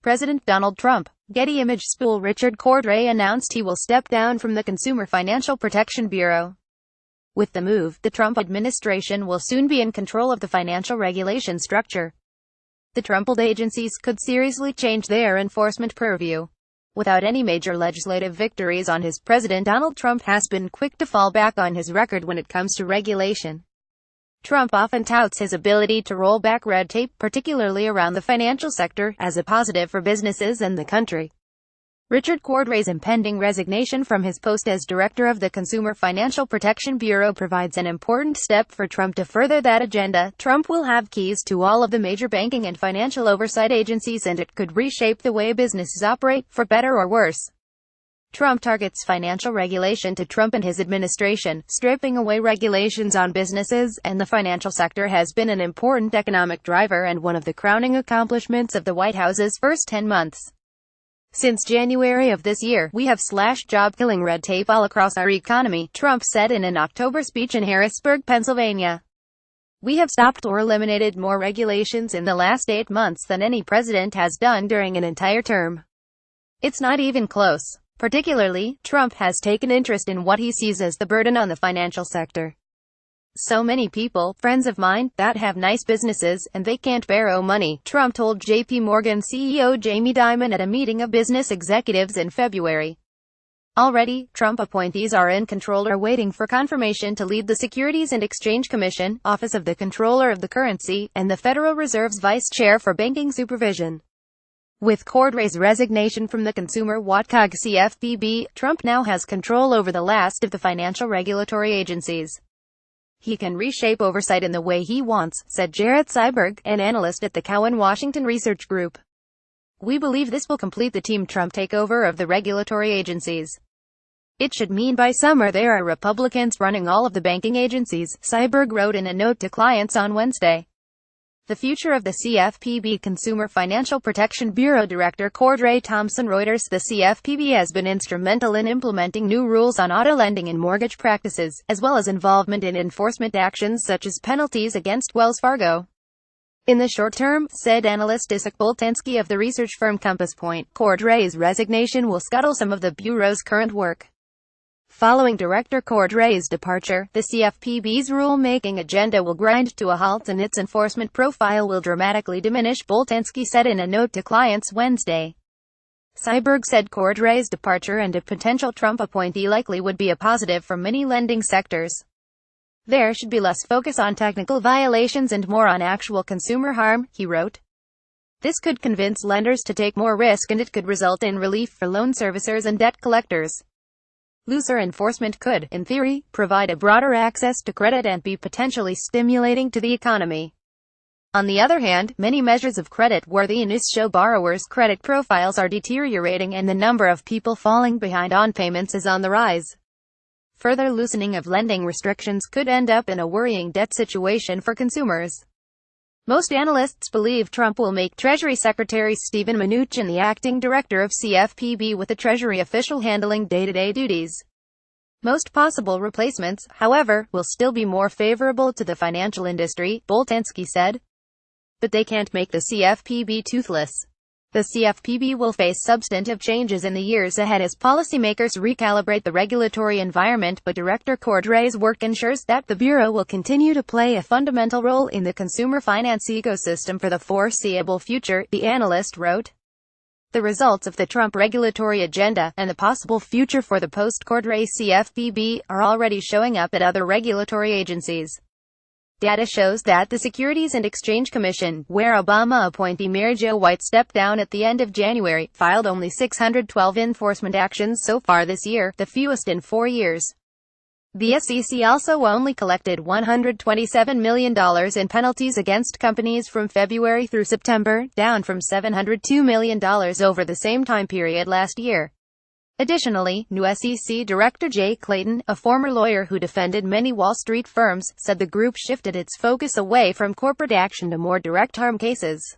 President Donald Trump. Getty ImageSpool Richard Cordray announced he will step down from the Consumer Financial Protection Bureau. With the move, the Trump administration will soon be in control of the financial regulation structure. The Trumpled agencies could seriously change their enforcement purview. Without any major legislative victories on his President Donald Trump has been quick to fall back on his record when it comes to regulation. Trump often touts his ability to roll back red tape, particularly around the financial sector, as a positive for businesses and the country. Richard Cordray's impending resignation from his post as director of the Consumer Financial Protection Bureau provides an important step for Trump to further that agenda. Trump will have keys to all of the major banking and financial oversight agencies, and it could reshape the way businesses operate, for better or worse. Trump targets financial regulation to Trump and his administration. Stripping away regulations on businesses and the financial sector has been an important economic driver and one of the crowning accomplishments of the White House's first 10 months. Since January of this year, we have slashed job-killing red tape all across our economy, Trump said in an October speech in Harrisburg, Pennsylvania. We have stopped or eliminated more regulations in the last 8 months than any president has done during an entire term. It's not even close. Particularly, Trump has taken interest in what he sees as the burden on the financial sector. So many people, friends of mine, that have nice businesses, and they can't borrow money, Trump told J.P. Morgan CEO Jamie Dimon at a meeting of business executives in February. Already, Trump appointees are in control or waiting for confirmation to lead the Securities and Exchange Commission, Office of the Comptroller of the Currency, and the Federal Reserve's Vice Chair for Banking Supervision. With Cordray's resignation from the consumer watchdog CFPB, Trump now has control over the last of the financial regulatory agencies. He can reshape oversight in the way he wants, said Jarrett Seiberg, an analyst at the Cowen Washington Research Group. We believe this will complete the Team Trump takeover of the regulatory agencies. It should mean by summer there are Republicans running all of the banking agencies, Seiberg wrote in a note to clients on Wednesday. The future of the CFPB. Consumer Financial Protection Bureau Director Cordray Thomson Reuters. The CFPB has been instrumental in implementing new rules on auto lending and mortgage practices, as well as involvement in enforcement actions such as penalties against Wells Fargo. In the short term, said analyst Isaac Boltanski of the research firm Compass Point, Cordray's resignation will scuttle some of the Bureau's current work. Following Director Cordray's departure, the CFPB's rule-making agenda will grind to a halt and its enforcement profile will dramatically diminish, Boltanski said in a note to clients Wednesday. Seiberg said Cordray's departure and a potential Trump appointee likely would be a positive for many lending sectors. There should be less focus on technical violations and more on actual consumer harm, he wrote. This could convince lenders to take more risk and it could result in relief for loan servicers and debt collectors. Looser enforcement could, in theory, provide a broader access to credit and be potentially stimulating to the economy. On the other hand, many measures of creditworthiness show borrowers' credit profiles are deteriorating and the number of people falling behind on payments is on the rise. Further loosening of lending restrictions could end up in a worrying debt situation for consumers. Most analysts believe Trump will make Treasury Secretary Steven Mnuchin the acting director of CFPB, with a Treasury official handling day-to-day duties. Most possible replacements, however, will still be more favorable to the financial industry, Boltanski said. But they can't make the CFPB toothless. The CFPB will face substantive changes in the years ahead as policymakers recalibrate the regulatory environment, but Director Cordray's work ensures that the Bureau will continue to play a fundamental role in the consumer finance ecosystem for the foreseeable future, the analyst wrote. The results of the Trump regulatory agenda, and the possible future for the post-Cordray CFPB, are already showing up at other regulatory agencies. Data shows that the Securities and Exchange Commission, where Obama appointee Mary Jo White stepped down at the end of January, filed only 612 enforcement actions so far this year, the fewest in 4 years. The SEC also only collected $127 million in penalties against companies from February through September, down from $702 million over the same time period last year. Additionally, new SEC Director Jay Clayton, a former lawyer who defended many Wall Street firms, said the group shifted its focus away from corporate action to more direct harm cases.